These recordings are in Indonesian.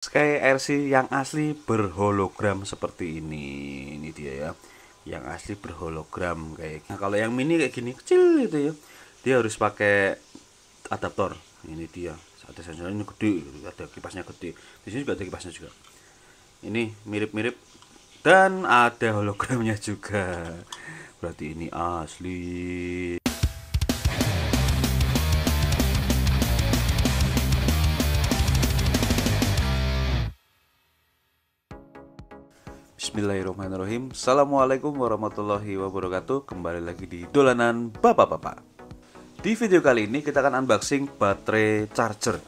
Sky RC yang asli berhologram seperti ini. Ini dia ya. Yang asli berhologram kayak gini. Nah, kalau yang mini kayak gini kecil gitu ya. Dia harus pakai adaptor. Ini dia. Ada sensornya ini gede, ada kipasnya gede. Di sini juga ada kipasnya juga. Ini mirip-mirip dan ada hologramnya juga. Berarti ini asli. Bismillahirrahmanirrahim. Assalamualaikum warahmatullahi wabarakatuh. Kembali lagi di Dolanan Bapak-Bapak. Di video kali ini kita akan unboxing baterai charger.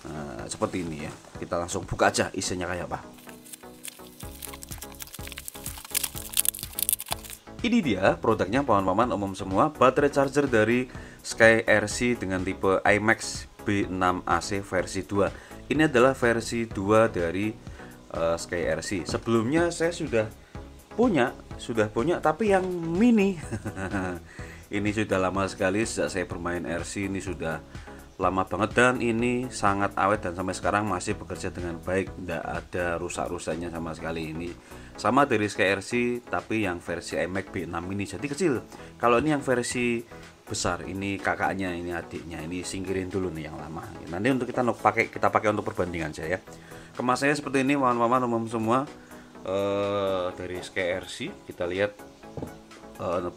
Nah, seperti ini ya. Kita langsung buka aja isinya kayak apa. Ini dia produknya paman-paman umum semua. Baterai charger dari Sky RC dengan tipe IMAX B6AC versi 2. Ini adalah versi 2 dari Sky RC. Sebelumnya saya sudah punya tapi yang mini. Ini sudah lama sekali sejak saya bermain RC, ini sudah lama banget dan ini sangat awet dan sampai sekarang masih bekerja dengan baik, tidak ada rusak-rusaknya sama sekali. Ini sama dari Sky RC tapi yang versi iMac B6 mini jadi kecil. Kalau ini yang versi besar, ini kakaknya, ini adiknya, ini singkirin dulu nih yang lama. Nanti untuk kita pakai untuk perbandingan saja ya. Kemasannya seperti ini, paman-paman umum semua. Dari Sky RC kita lihat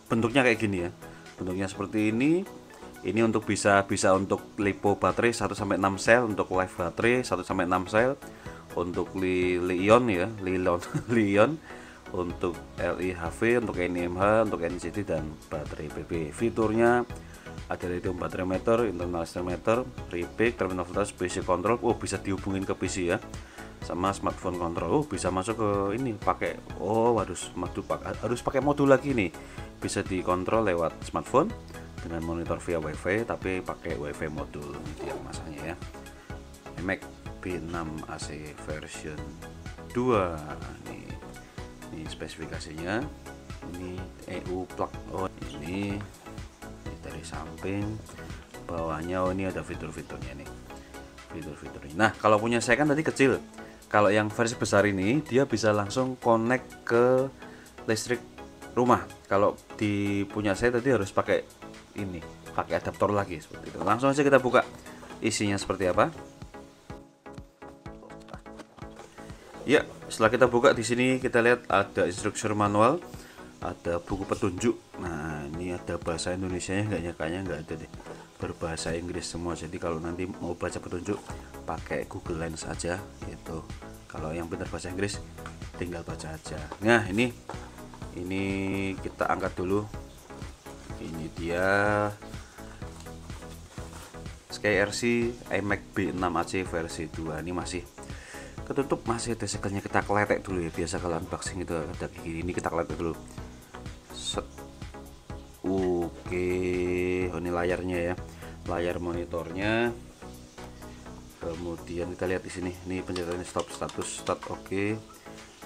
bentuknya kayak gini ya. Bentuknya seperti ini. Ini untuk bisa untuk lipo baterai 1 sampai 6 sel, untuk live baterai 1 sampai 6 sel, untuk Li-ion ya, Li-ion, untuk LiHV, untuk NiMH, untuk NCT dan baterai PP. Fiturnya ada lithium baterai meter, internal meter, repeat, terminal voltage, PC control. Oh, bisa dihubungin ke PC ya, sama smartphone control. Oh, bisa masuk ke ini pakai, oh harus pakai modul lagi nih. Bisa dikontrol lewat smartphone dengan monitor via WiFi, tapi pakai WiFi modul. Ini yang masanya ya. iMac B6AC version 2. Ini spesifikasinya. Ini EU plug. Oh, ini dari samping, bawahnya. Oh, ini ada fitur-fiturnya nih. Fitur-fiturnya. Nah, kalau punya saya kan tadi kecil. Kalau yang versi besar ini dia bisa langsung connect ke listrik rumah. Kalau di punya saya tadi harus pakai ini, pakai adaptor lagi seperti itu. Langsung aja kita buka isinya seperti apa. Ya, setelah kita buka di sini kita lihat ada instruksi manual, ada buku petunjuk. Nah, ini ada bahasa Indonesianya kayaknya nggak ada deh. Berbahasa Inggris semua. Jadi kalau nanti mau baca petunjuk pakai Google Lens aja gitu. Kalau yang benar bahasa Inggris tinggal baca aja. Nah, ini kita angkat dulu. Ini dia Sky RC iMac B6AC versi 2. Ini masih ketutup, masih ada segelnya. Kita keletek dulu ya. Biasa kalau unboxing itu ada gini. Ini kita keletek dulu. Set. Oke, oh, ini layarnya ya, layar monitornya. Kemudian kita lihat di sini, ini pencetakan stop, status start. Oke,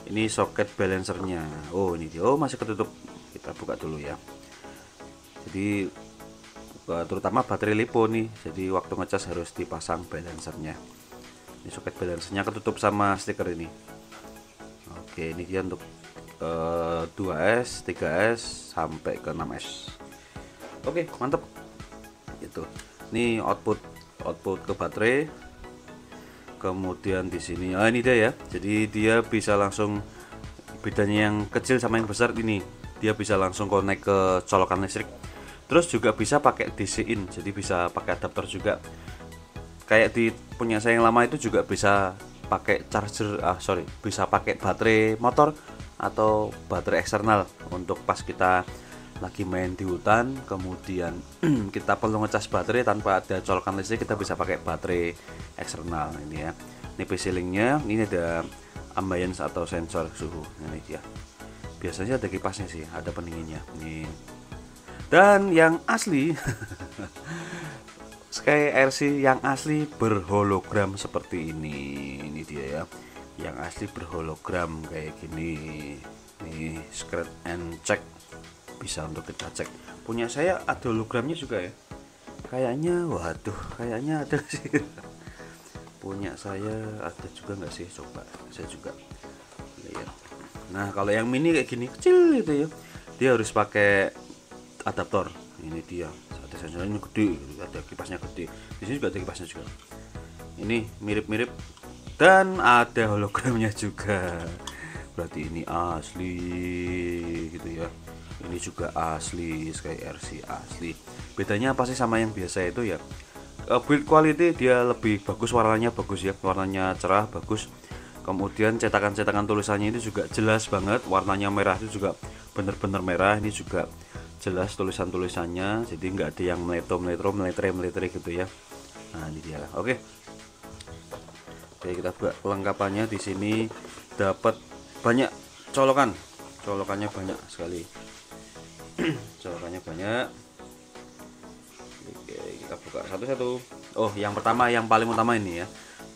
ini soket balancernya. Oh, ini dia. Oh, masih ketutup. Kita buka dulu ya. Jadi terutama baterai lipo nih, jadi waktu ngecas harus dipasang balancernya. Ini soket balancernya ketutup sama stiker ini. Oke, ini dia untuk 2S, 3S sampai ke 6S. Oke, mantap. Itu. Ini output ke baterai. Kemudian di sini, ini dia ya. Jadi dia bisa langsung, bedanya yang kecil sama yang besar ini, dia bisa langsung connect ke colokan listrik. Terus juga bisa pakai DC in, jadi bisa pakai adaptor juga. Kayak di punya saya yang lama itu juga bisa pakai charger, bisa pakai baterai motor atau baterai eksternal untuk pas kita lagi main di hutan, kemudian kita perlu ngecas baterai tanpa ada colokan listrik, kita bisa pakai baterai eksternal. Ini ya, ini PC linknya. Ini ada ambience atau sensor suhu. Ini dia, biasanya ada kipasnya sih, ada pendinginnya nih. Dan yang asli Sky RC yang asli berhologram seperti ini. Ini dia ya, yang asli berhologram kayak gini. Nih, scratch and check, bisa untuk kita cek. Punya saya ada hologramnya juga ya. Kayaknya, waduh, kayaknya ada sih. punya saya ada juga nggak sih, coba saya juga lihat. Nah kalau yang mini kayak gini kecil itu ya, dia harus pakai adaptor. Ini dia, ada sensornya gede, ada kipasnya gede, di sini juga ada kipasnya juga. Ini mirip-mirip dan ada hologramnya juga, berarti ini asli gitu ya. Ini juga asli, Sky RC asli. Bedanya apa sih sama yang biasa itu ya? Build quality dia lebih bagus, warnanya bagus ya, warnanya cerah bagus. Kemudian cetakan-cetakan tulisannya itu juga jelas banget, warnanya merah itu juga bener-bener merah. Ini juga jelas tulisan-tulisannya, jadi nggak ada yang meletre gitu ya. Nah ini dia. Oke, kita buka kelengkapannya. Di sini dapat banyak colokannya banyak sekali. Colokannya banyak. Oke, kita buka satu-satu. Oh, yang pertama, yang paling utama ini ya,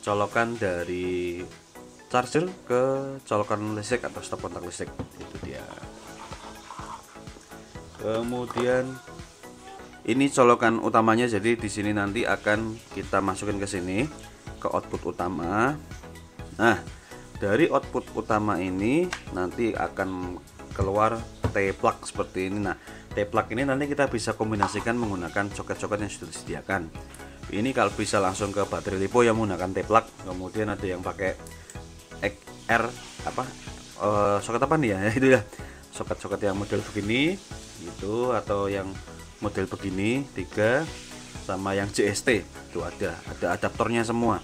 colokan dari charger ke colokan listrik atau stop kontak listrik, itu dia. Kemudian ini colokan utamanya, jadi di sini nanti akan kita masukin ke sini, ke output utama. Nah, dari output utama ini nanti akan keluar T-plug seperti ini. Nah, T-plug ini nanti kita bisa kombinasikan menggunakan soket-soket yang sudah disediakan. Ini kalau bisa langsung ke baterai LiPo yang menggunakan T-plug. Kemudian ada yang pakai XR soket apa nih ya? Itu ya, soket-soket yang model begini gitu, atau yang model begini 3, sama yang JST itu ada adaptornya semua.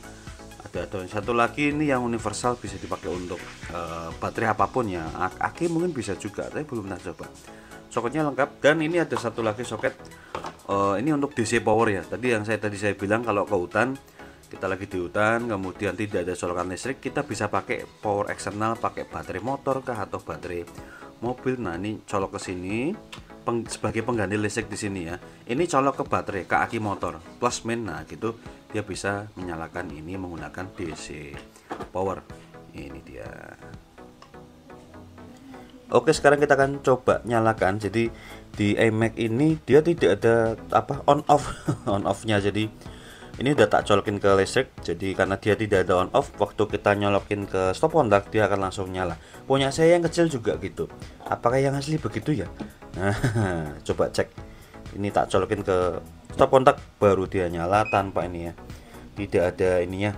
Ada satu lagi ini yang universal, bisa dipakai untuk baterai apapun ya. Aki mungkin bisa juga, tapi belum pernah coba. Soketnya lengkap. Dan ini ada satu lagi soket, ini untuk DC power ya. Tadi saya bilang kalau ke hutan, kita lagi di hutan, kemudian tidak ada colokan listrik, kita bisa pakai power eksternal, pakai baterai motor kah atau baterai mobil. Nah ini colok ke sini sebagai pengganti listrik di sini ya. Ini colok ke baterai, ke aki motor plus min. Nah gitu dia bisa menyalakan ini menggunakan DC power. Ini dia. Oke, sekarang kita akan coba nyalakan. Jadi di iMac ini dia tidak ada on off on off-nya. Jadi ini udah tak colokin ke listrik. Jadi karena dia tidak ada on off, waktu kita nyolokin ke stop kontak dia akan langsung nyala. Punya saya yang kecil juga gitu. Apakah yang asli begitu ya? Nah, coba cek. Ini tak colokin ke stop kontak baru dia nyala tanpa ini ya. Tidak ada ininya,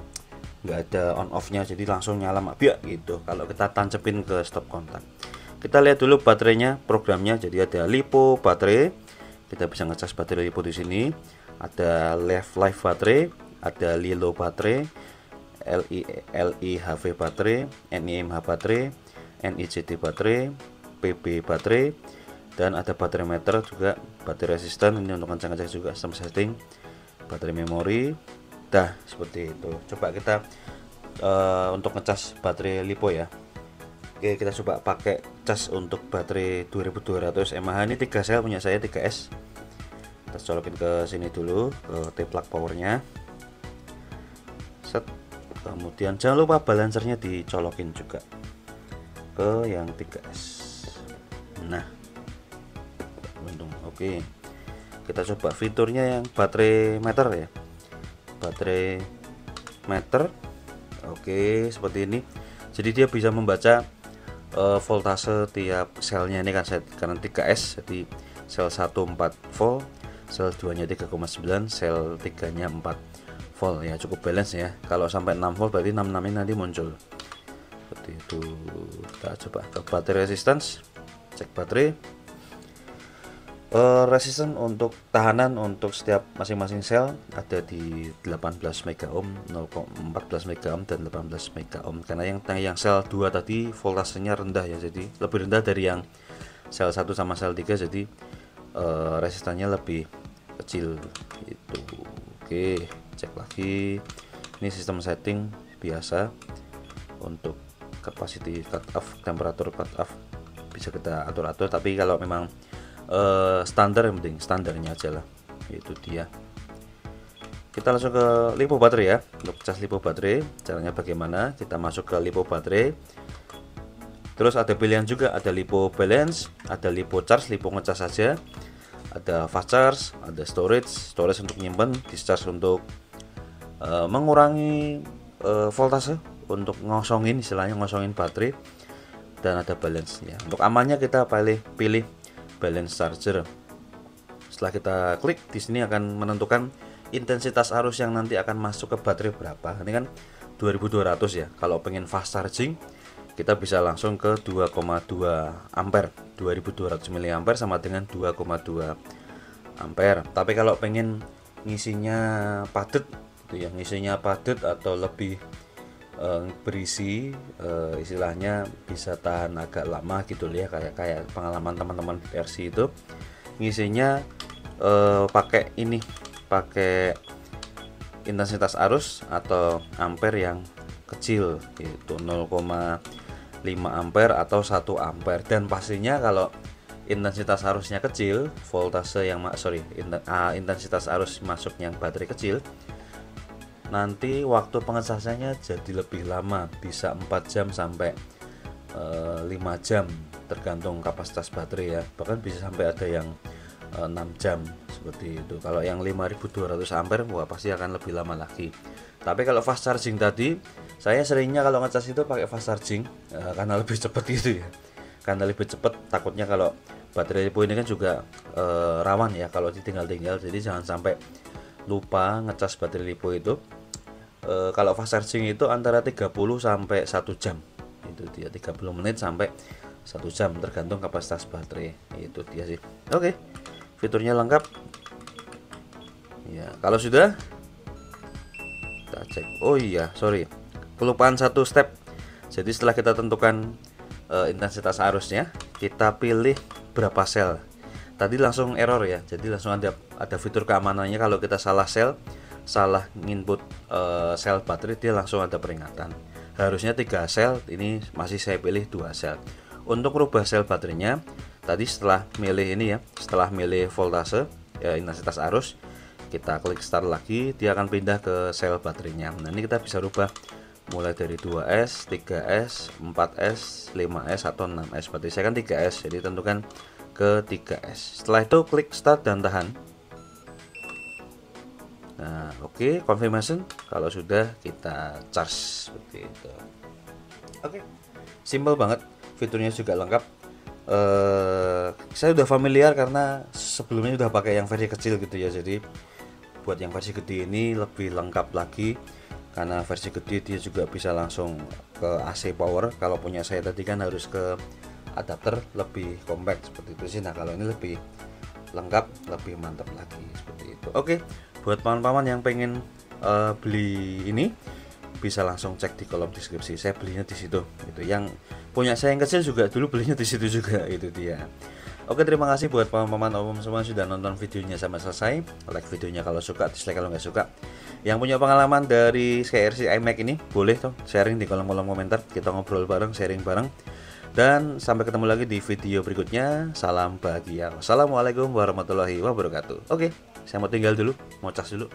nggak ada on off-nya, jadi langsung nyala biak gitu. Kalau kita tancepin ke stop kontak. Kita lihat dulu baterainya, programnya. Jadi ada LiPo baterai. Kita bisa ngecas baterai LiPo di sini. Ada live baterai, ada Lilo baterai, LIHV baterai, NIMH baterai, NICT baterai, PB baterai, dan ada baterai meter juga, baterai resisten ini untuk ngecek juga sistem setting, baterai memori. Dah seperti itu. Coba kita untuk ngecas baterai LiPo ya. Oke, kita coba pakai cas untuk baterai 2200 mAh. Ini 3 sel punya saya, 3S. Kita colokin ke sini dulu, ke T-plug powernya. Set. Kemudian jangan lupa balancernya dicolokin juga ke yang 3S. Nah, untung. Oke, kita coba fiturnya yang baterai meter ya. Baterai meter. Oke, seperti ini. Jadi dia bisa membaca voltase tiap selnya. Ini kan karena 3S, jadi sel 1 4 volt, sel 2 nya 3,9, sel 3 nya 4 volt ya, cukup balance ya. Kalau sampai 6 volt berarti 66 ini nanti muncul seperti itu. Kita coba ke baterai resistance, cek baterai. Resisten untuk tahanan untuk setiap masing-masing sel ada di 18 mega ohm, 0,14 mega ohm dan 18 mega ohm. Karena yang sel 2 tadi voltasenya rendah ya, jadi lebih rendah dari yang sel 1 sama sel 3, jadi resistannya lebih kecil itu. Oke, cek lagi. Ini sistem setting biasa untuk capacity cut off, temperatur cut off bisa kita atur-atur, tapi kalau memang standar, yang penting standarnya aja lah, itu dia. Kita langsung ke LiPo baterai ya. Untuk cas LiPo baterai caranya bagaimana, kita masuk ke LiPo baterai, terus ada pilihan juga, ada LiPo balance, ada LiPo charge, LiPo ngecas saja, ada fast charge, ada storage untuk nyimpen, discharge untuk mengurangi voltase untuk ngosongin, istilahnya ngosongin baterai, dan ada balance ya. Untuk amannya kita pilih balance charger. Setelah kita klik di sini akan menentukan intensitas arus yang nanti akan masuk ke baterai berapa. Ini kan 2200 ya. Kalau pengen fast charging kita bisa langsung ke 2,2 ampere. 2200 mAh sama dengan 2,2 ampere. Tapi kalau pengen ngisinya padat gitu ya, ngisinya padat atau lebih berisi, istilahnya bisa tahan agak lama gitu ya, kayak pengalaman teman-teman versi itu ngisinya pakai intensitas arus atau ampere yang kecil, itu 0,5 ampere atau 1 ampere. Dan pastinya kalau intensitas arusnya kecil, voltase yang intensitas arus masuknya baterai kecil, nanti waktu pengecasannya jadi lebih lama, bisa 4 jam sampai 5 jam tergantung kapasitas baterai ya, bahkan bisa sampai ada yang 6 jam seperti itu. Kalau yang 5200 ampere wah pasti akan lebih lama lagi. Tapi kalau fast charging tadi, saya seringnya kalau ngecas itu pakai fast charging karena lebih cepat gitu ya, karena lebih cepat. Takutnya kalau baterai lipo ini kan juga rawan ya kalau ditinggal-tinggal, jadi jangan sampai lupa ngecas baterai lipo itu. Kalau fast charging itu antara 30 sampai 1 jam, itu dia, 30 menit sampai 1 jam tergantung kapasitas baterai, itu dia sih. Oke, fiturnya lengkap ya. Kalau sudah kita cek, oh iya sorry, kelupaan satu step. Jadi setelah kita tentukan intensitas arusnya, kita pilih berapa sel. Tadi langsung error ya, jadi langsung ada fitur keamanannya. Kalau kita salah nginput sel baterai, dia langsung ada peringatan. Harusnya 3 sel, ini masih saya pilih 2 sel. Untuk merubah sel baterainya, tadi setelah milih ini ya, setelah milih voltase ya, intensitas arus, kita klik start lagi, dia akan pindah ke sel baterainya. Nah ini kita bisa rubah mulai dari 2S, 3S, 4S, 5S atau 6S. Berarti saya kan 3S, jadi tentukan ke 3S. Setelah itu klik start dan tahan. Nah oke, confirmation. Kalau sudah kita charge seperti itu. Oke, simple banget, fiturnya juga lengkap. Saya udah familiar karena sebelumnya udah pakai yang versi kecil gitu ya, jadi buat yang versi gede ini lebih lengkap lagi, karena versi gede dia juga bisa langsung ke AC power. Kalau punya saya tadi kan harus ke adapter, lebih compact seperti itu sih. Nah kalau ini lebih lengkap, lebih mantap lagi seperti itu. Oke, buat paman-paman yang pengen beli ini bisa langsung cek di kolom deskripsi. Saya belinya di situ. Gitu. Yang punya saya yang kecil juga dulu belinya di situ juga. Itu dia. Oke, terima kasih buat paman-paman umum semua sudah nonton videonya sampai selesai. Like videonya kalau suka, dislike kalau nggak suka. Yang punya pengalaman dari SkyRC iMac ini boleh tuh sharing di kolom-kolom komentar. Kita ngobrol bareng, sharing bareng. Dan sampai ketemu lagi di video berikutnya. Salam bahagia. Wassalamualaikum warahmatullahi wabarakatuh. Oke, saya mau tinggal dulu, mau cas dulu.